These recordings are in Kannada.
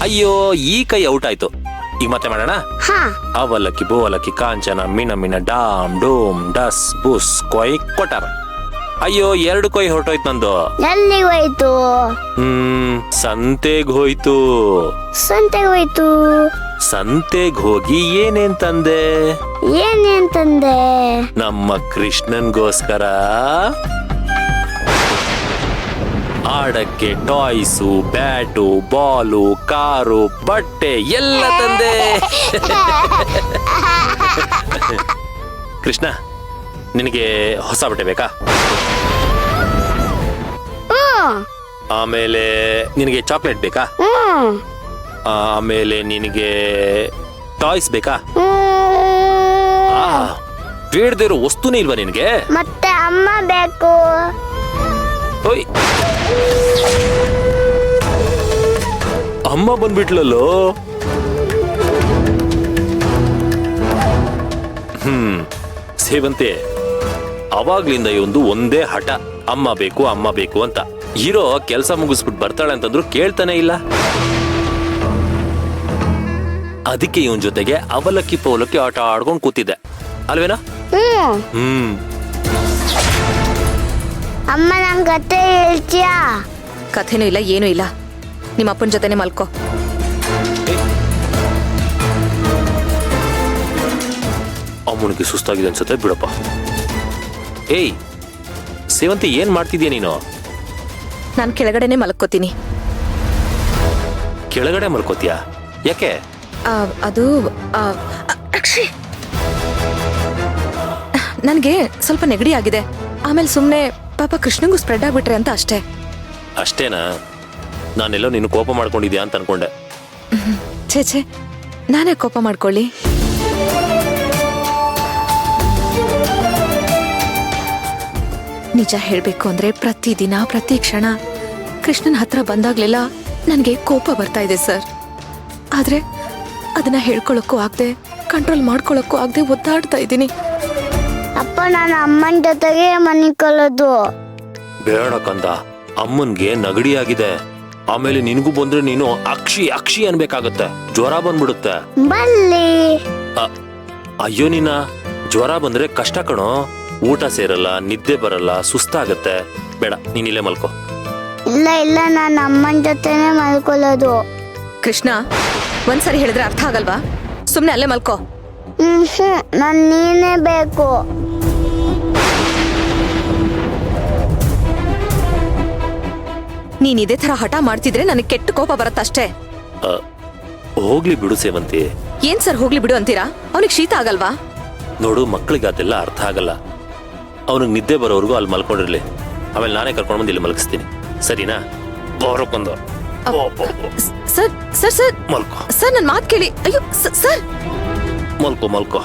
ಅಯ್ಯೋ ಈ ಕೈ ಔಟ್ ಆಯ್ತು. ಈಗ ಮತ್ತೆ ಮಾಡೋಣ. ಅವಲಕ್ಕಿ ಬೋಲಕ್ಕಿ ಕಾಂಚನ ಮಿನ ಮಿನ ಡಾಮ್ ಡೋಮ್ ಡಸ್ ಬುಸ್ ಕೊಯ್ ಕೊಟಾರ. ಅಯ್ಯೋ 2 ಕೊಯ್ ಹೊರಟೋಯ್ತು ನಂದು. ಎಲ್ಲಿಗೆ ಹೋಯ್ತು? ಸಂತೆಗ್ ಹೋಯ್ತು. ಸಂತೆಗೆ ಹೋಯ್ತು. ಸಂತೆಗ್ ಹೋಗಿ ಏನೇನ್ ತಂದೆ? ಏನೇನ್ ತಂದೆ? ನಮ್ಮ ಕೃಷ್ಣನ್ಗೋಸ್ಕರ ಆಡಕ್ಕೆ ಟಾಯ್ಸು, ಬ್ಯಾಟು, ಬಾಲು, ಕಾರು, ಬಟ್ಟೆ ಎಲ್ಲ ತಂದೆ. ಕೃಷ್ಣ, ನಿನಗೆ ಹೊಸ ಬಟ್ಟೆ ಬೇಕಾ? ಆಮೇಲೆ ನಿನಗೆ ಚಾಕ್ಲೇಟ್ ಬೇಕಾ? ಆಮೇಲೆ ನಿನಗೆ ಟಾಯ್ಸ್ ಬೇಕಾ? ಬೇಡದೇ ಇರೋ ವಸ್ತುನೇ ಇಲ್ವಾ ನಿನಗೆ? ಮತ್ತೆ ಅಮ್ಮ ಬೇಕು. ಓಯ್, ಅಮ್ಮ ಬಂದ್ಬಿಟ್ಲಲ್ಲೋ. ಸೇವಂತೆ, ಅವಾಗ್ಲಿಂದ ಇವಂದು ಒಂದೇ ಹಠ, ಅಮ್ಮ ಬೇಕು ಅಮ್ಮ ಬೇಕು ಅಂತ. ಹೀರೋ ಕೆಲಸ ಮುಗಿಸ್ಬಿಟ್ಟು ಬರ್ತಾಳೆ ಅಂತಂದ್ರು ಕೇಳ್ತಾನೆ ಇಲ್ಲ. ಅದಕ್ಕೆ ಇವನ್ ಜೊತೆಗೆ ಅವಲಕ್ಕಿ ಪೌಲಕ್ಕಿ ಆಟ ಆಡ್ಕೊಂಡು ಕೂತಿದ್ದೆ ಅಲ್ವೇನಾ? ಅಮ್ಮ ನನ್ ಕತೆ ಹೇಳ್ತೀಯಾ? ಕಥೆನೂ ಇಲ್ಲ ಏನೂ ಇಲ್ಲ. ನಿಮ್ಮ ಅಪ್ಪನ ಜೊತೆನೆ ಮಲ್ಕೋ. ಅಮ್ಮನಿಗೆ ಸುಸ್ತಾಗಿದೆ ಅನ್ಸುತ್ತೆ, ಬಿಡಪ್ಪ. ಏಯ್ ಸೇವಂತಿ, ಏನ್ ಮಾಡ್ತಿದ್ಯಾ ನೀನು? ನಾನು ಕೆಳಗಡೆನೆ ಮಲ್ಕೋತೀನಿ. ಕೆಳಗಡೆ ಮಲ್ಕೋತೀಯಾ? ಯಾಕೆ? ಅದು ನನಗೆ ಸ್ವಲ್ಪ ನೆಗಡಿ ಆಗಿದೆ. ಆಮೇಲೆ ಸುಮ್ಮನೆ ಪಾಪ ಕೃಷ್ಣಂಗೂ ಸ್ಪ್ರೆಡ್ ಆಗ್ಬಿಟ್ರೆ ಅಂತ ಅಷ್ಟೇ. ಅಷ್ಟೇನಾ? ನಾನೆಲ್ಲೋ ನೀನು ಕೋಪ ಮಾಡ್ಕೊಂಡಿದ್ಯಾ ಅಂತ ಅನ್ಕೊಂಡೆ. ಛೇ, ನಾನೇ ಕೋಪ ಮಾಡ್ಕೊಳ್ಳಿ. ನಿಜ ಹೇಳ್ಬೇಕು ಅಂದ್ರೆ ಪ್ರತಿದಿನ ಪ್ರತಿ ಕ್ಷಣ ಕೃಷ್ಣನ್ ಹತ್ರ ಬಂದಾಗ್ಲೆಲ್ಲ ನನಗೆ ಕೋಪ ಬರ್ತಾ ಇದೆ ಸರ್. ಆದ್ರೆ ಅದನ್ನ ಹೇಳ್ಕೊಳಕ್ಕೂ ಆಗದೆ, ಕಂಟ್ರೋಲ್ ಮಾಡ್ಕೊಳಕ್ಕೂ ಆಗದೆ ಒದ್ದಾಡ್ತಾ ಇದ್ದೀನಿ. ಅಪ್ಪ, ನಾನು ಅಮ್ಮನ ಜೊತೆಗೆ ಮನಿಕೊಳ್ಳೋದು. ಬೇಡ ಕಂದ, ಅಮ್ಮನ್ಗೆ ನಗಡಿ ಆಗಿದೆ. ಆಮೇಲೆ ನಿನಗೂ ಬಂದ್ರೆ ನೀನು ಅಕ್ಷಿ ಅಕ್ಷಿ ಅನ್ಬೇಕಾಗತ್ತೆ. ಜ್ವರ ಬಂದ್ಬಿಡುತ್ತೆ. ಬಲ್ಲಿ ಅಯ್ಯೋ, ನೀನ ಜ್ವರ ಬಂದ್ರೆ ಕಷ್ಟ ಕಣೋ. ಊಟ ಸೇರಲ್ಲ, ನಿದ್ದೆ ಬರಲ್ಲ, ಸುಸ್ತಾಗತ್ತೆ. ಬೇಡ, ನೀನಿಲ್ಲೇ ಮಲ್ಕೋ. ಇಲ್ಲ, ನಾನು ಅಮ್ಮನ ಜೊತೆನೆ ಮಲ್ಕೊಳ್ಳೋದು. ಕೃಷ್ಣ, ಒಂದ್ಸರಿ ಹೇಳಿದ್ರೆ ಅರ್ಥ ಆಗಲ್ವಾ? ಸುಮ್ನೆ ಅಲ್ಲೇ ಮಲ್ಕೋ. ನನ್ ನೀನೇ ಬೇಕು. ನೀನ್ ಇದೇ ತರ ಹಠ ಮಾಡ್ತಿದ್ರೆ ನನಗೆ ಕೆಟ್ಟ ಕೋಪ ಬರತ್ತಷ್ಟೇ. ಹೋಗ್ಲಿ ಬಿಡು ಸೇವಂತಿ. ಏನ್ ಸರ್ ಹೋಗ್ಲಿ ಬಿಡು ಅಂತೀರಾ? ಅವನಿಗೆ ಶೀತ ಆಗಲ್ವಾ? ನೋಡು, ಮಕ್ಕಳಿಗೆ ಅದೆಲ್ಲ ಅರ್ಥ ಆಗಲ್ಲ. ಅವನಿಗೆ ನಿದ್ದೆ ಬರೋವರೆಗೂ ಅಲ್ಲಿ ಮಲ್ಕೊಂಡಿರ್ಲಿ. ಆಮೇಲೆ ನಾನೇ ಕರ್ಕೊಂಡು ಬಂದು ಇಲ್ಲಿ ಮಲಗಿಸ್ತೀನಿ, ಸರಿನಾ? ಬರೋಕೊಂದು ಸರ್ ಸರ್ ಸರ್ ಮಲ್ಕೋ. ಸರ್, ನನ್ನ ಮಾತು ಕೇಳಿ. ಅಯ್ಯೋ ಸರ್, ಮಲ್ಕೋ.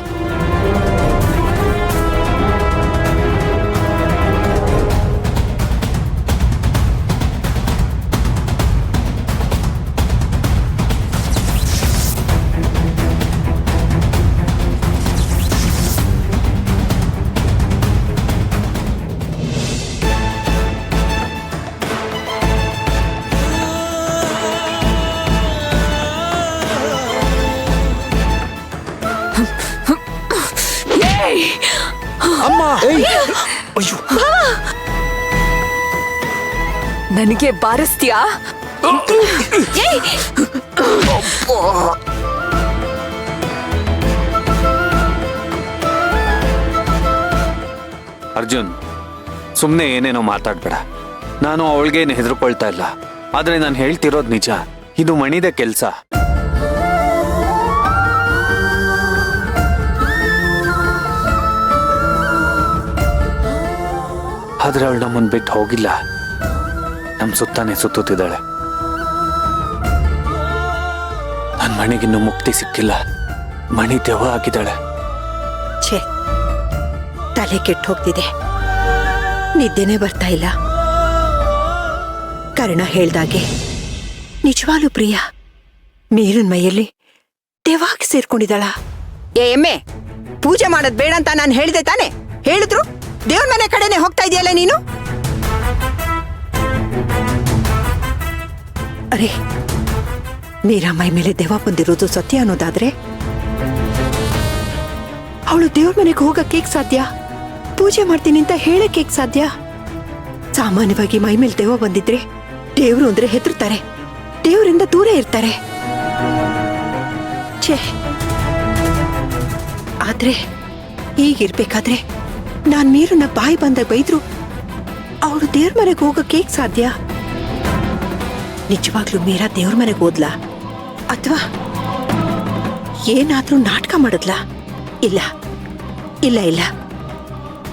ಅಮ್ಮ, ಅಯ್ಯೋ, ನನಗೆ ಬಾರಿಸ್ತೀಯಾ? ಅರ್ಜುನ್, ಸುಮ್ನೆ ಏನೇನೋ ಮಾತಾಡ್ಬೇಡ. ನಾನು ಅವಳಿಗೇನು ಹೆದರ್ಕೊಳ್ತಾ ಇಲ್ಲ. ಆದ್ರೆ ನಾನು ಹೇಳ್ತಿರೋದು ನಿಜ. ಇದು ಮಣಿದ ಕೆಲ್ಸ. ಆದ್ರೆ ಅವಳು ನಮ್ಮನ್ ಬಿಟ್ಟು ಹೋಗಿಲ್ಲ. ನಮ್ ಸುತ್ತಾನೆ ಸುತ್ತುತ್ತಿದ್ದಾಳೆ. ನನ್ ಮಣಿಗಿನ್ನೂ ಮುಕ್ತಿ ಸಿಕ್ಕಿಲ್ಲ. ಮಣಿ ದೆವ್ವ ಆಗಿದ್ದಾಳೆ. ಛೇ, ತಲೆ ಕೆಟ್ಟು ಹೋಗ್ತಿದೆ. ನಿದ್ದೆನೆ ಬರ್ತಾ ಇಲ್ಲ. ಕರ್ಣ ಹೇಳ್ದಾಗೆ ನಿಜವಾಗ್ಲೂ ಪ್ರಿಯ ಮೇರಿನ ಮೈಯಲ್ಲಿ ದೆವ್ವಾಗಿ ಸೇರ್ಕೊಂಡಿದ್ದಾಳ. ಎಮ್ಮೆ, ಪೂಜೆ ಮಾಡೋದ್ ಬೇಡ ಅಂತ ನಾನು ಹೇಳಿದೆ ತಾನೆ? ಹೇಳಿದ್ರು ದೇವ್ರ ಮನೆ ಕಡೆನೆ ಹೋಗ್ತಾ ಇದೆಯಲ್ಲ ನೀನು. ಅರೆ, ಮೀರಾ ಮೈ ಮೇಲೆ ದೆವ್ವ ಬಂದಿರೋದು ಸತ್ಯ ಅನ್ನೋದಾದ್ರೆ ಅವಳು ದೇವ್ರ ಮನೆಗೆ ಹೋಗಕ್ಕೆ ಸಾಧ್ಯ, ಪೂಜೆ ಮಾಡ್ತೀನಿ ಅಂತ ಹೇಳಕ್ಕೆ ಸಾಧ್ಯ? ಸಾಮಾನ್ಯವಾಗಿ ಮೈ ಮೇಲೆ ದೆವ್ವ ಬಂದಿದ್ರೆ ದೇವ್ರು ಅಂದ್ರೆ ಹೆದರ್ತಾರೆ, ದೇವರಿಂದ ದೂರ ಇರ್ತಾರೆ. ಛೇ, ಆದ್ರೆ ಹೀಗಿರ್ಬೇಕಾದ್ರೆ ನಾನ್ ಮೀರನ್ನ ಬಾಯಿ ಬಂದಾಗ ಬೈದ್ರು ಅವಳು ದೇವ್ರ ಮನೆಗೆ ಹೋಗಕ್ಕೆ ಸಾಧ್ಯ? ನಿಜವಾಗ್ಲೂ ಮೀರಾ ದೇವ್ರ ಮನೆಗೆ ಹೋದ್ಲಾ ಅಥವಾ ಏನಾದ್ರೂ ನಾಟಕ ಮಾಡಿದ್ಲಾ? ಇಲ್ಲ ಇಲ್ಲ ಇಲ್ಲ,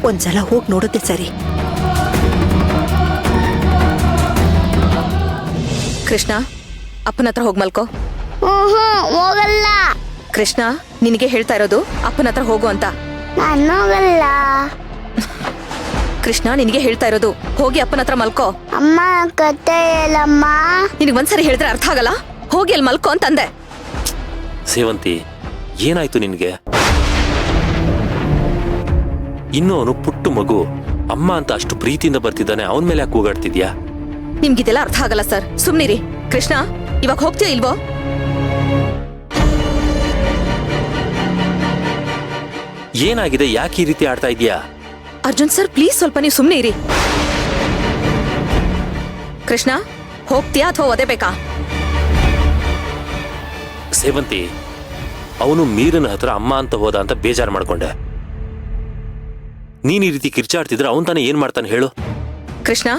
ಒಂದ್ಸಲ ಹೋಗಿ ನೋಡೋದೇ ಸರಿ. ಕೃಷ್ಣ, ಅಪ್ಪನ ಹತ್ರ ಹೋಗ್ ಮಲ್ಕೋ. ಹೋಗಲ್ಲ. ಕೃಷ್ಣ, ನಿನಗೆ ಹೇಳ್ತಾ ಇರೋದು ಅಪ್ಪನ ಹತ್ರ ಹೋಗು ಅಂತ. ನಾನು ಹೋಗಲ್ಲ. ಕೃಷ್ಣ, ನಿನಗೆ ಹೇಳ್ತಾ ಇರೋದು ಹೋಗಿ ಅಪ್ಪನ ಹತ್ರ ಮಲ್ಕೋ. ಅಮ್ಮ ಕತೆ ಹೇಳಮ್ಮ. ನಿನಗೆ ಒಂದ್ಸರಿ ಹೇಳಿದ್ರೆ ಅರ್ಥ ಆಗಲ್ಲ. ಹೋಗಿ ಅಲ್ಲಿ ಮಲ್ಕೋ ಅಂತಂದೆ. ಸೇವಂತಿ, ಏನಾಯ್ತು ನಿನ್ಗೆ? ಇನ್ನು ಅವನು ಪುಟ್ಟು ಮಗು, ಅಮ್ಮ ಅಂತ ಅಷ್ಟು ಪ್ರೀತಿಯಿಂದ ಬರ್ತಿದ್ದಾನೆ, ಅವನ ಮೇಲೆ ಯಾಕೆ ಕೂಗಾಡ್ತಿದ್ಯಾ? ನಿಮ್ಗಿದೆಲ್ಲ ಅರ್ಥ ಆಗಲ್ಲ ಸರ್, ಸುಮ್ನಿರಿ. ಕೃಷ್ಣ, ಇವಾಗ ಹೋಗ್ತೀಯಾ ಇಲ್ವೋ? ಏನಾಗಿದೆ? ಯಾಕೆ ಈ ರೀತಿ ಆಡ್ತಾ ಇದೀಯಾ? ಅರ್ಜುನ್ ಸರ್, ಪ್ಲೀಸ್ ಸ್ವಲ್ಪ ನೀವು ಸುಮ್ನೆ ಇರಿ. ಕೃಷ್ಣ, ಹೋಗ್ತೀಯಾ ಅಥವಾ ಓದೇಬೇಕಾ? ಸೇವಂತಿ, ಅವನು ಮೀರನ ಹತ್ರ ಅಮ್ಮ ಅಂತ ಹೋದ ಅಂತ ಬೇಜಾರು ಮಾಡ್ಕೊಂಡೆ. ನೀನ್ ಈ ರೀತಿ ಕಿರ್ಚಾಡ್ತಿದ್ರೆ ಅವನ್ ತಾನೇ ಏನ್ ಮಾಡ್ತಾನೆ ಹೇಳು? ಕೃಷ್ಣ,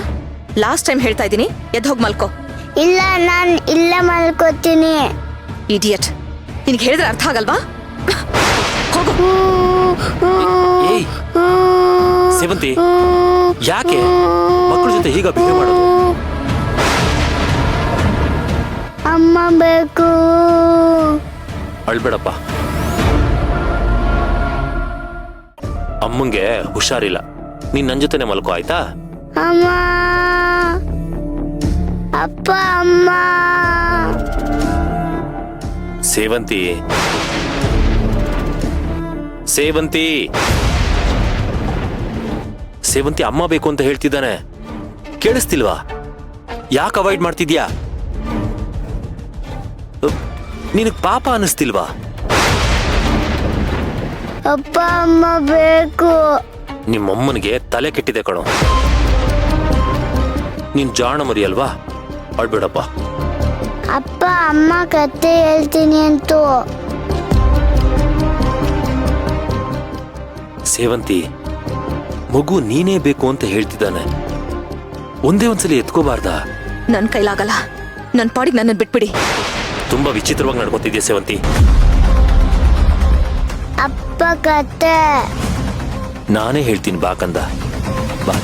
ಲಾಸ್ಟ್ ಟೈಮ್ ಹೇಳ್ತಾ ಇದ್ದೀನಿ, ಎದ್ದು ಹೋಗಿ ಮಲ್ಕೋ. ಇಲ್ಲ, ನಾನು ಇಲ್ಲೇ ಮಲ್ಕೋತೀನಿ. ಇಡಿಯಟ್, ನಿನಗೆ ಹೇಳಿದ್ರೆ ಅರ್ಥ ಆಗಲ್ವಾ? ಹೋಗು. ಏಯ್ ಸೇವಂತಿ, ಯಾಕೆ ಮಕ್ಕಳ ಜೊತೆ ಹೀಗ ಬಿಹೇವ್ ಮಾಡೋದು? ಅಮ್ಮ ಬೇಕು. ಅಳ್ಬೇಡಪ್ಪ, ಅಮ್ಮಂಗೆ ಹುಷಾರಿಲ್ಲ. ನೀನ್ ನನ್ ಜೊತೆನೆ ಮಲ್ಕೋ, ಆಯ್ತಾ? ಅಮ್ಮ, ಅಪ್ಪ, ಅಮ್ಮ. ಸೇವಂತಿ, ಸೇವಂತಿ, ಸೇವಂತಿ, ಅಮ್ಮ ಬೇಕು ಅಂತ ಹೇಳ್ತಿದ್ದಾನೆ, ಕೇಳಿಸ್ತಿಲ್ವಾ? ಯಾಕೆ ಅವಾಯ್ಡ್ ಮಾಡ್ತಿದ್ಯಾ? ನಿನಗ್ ಪಾಪ ಅನ್ನಿಸ್ತಿಲ್ವಾ? ಅಪ್ಪ, ಅಮ್ಮ ಬೇಕು. ನಿಮ್ಮಮ್ಮನಿಗೆ ತಲೆ ಕೆಟ್ಟಿದೆ ಕಣೋ. ನೀನ್ ಜಾಣ ಮರಿ ಅಲ್ವಾ? ಅಳ್ಬೇಡಪ್ಪ. ಅಪ್ಪ, ಅಮ್ಮ ಕತೆ ಹೇಳ್ತೀನಿ ಅಂತು. ಸೇವಂತಿ, ಮಗು ನೀನೇ ಬೇಕು ಅಂತ ಹೇಳ್ತಿದ್ದಾನೆ, ಒಂದೇ ಒಂದ್ಸಲಿ ಎತ್ಕೋಬಾರ್ದಾ? ನನ್ ಕೈಲಾಗಲ್ಲ, ನನ್ ಪಾಡಿಗೆ ನನ್ನ ಬಿಟ್ಬಿಡಿ. ತುಂಬಾ ವಿಚಿತ್ರವಾಗಿ ನಡ್ಕೊತಿದ್ಯಾ ಸೇವಂತಿ. ಅಪ್ಪ ಕತೆ. ನಾನೇ ಹೇಳ್ತೀನಿ ಬಾ ಕಂದ, ಬಾ.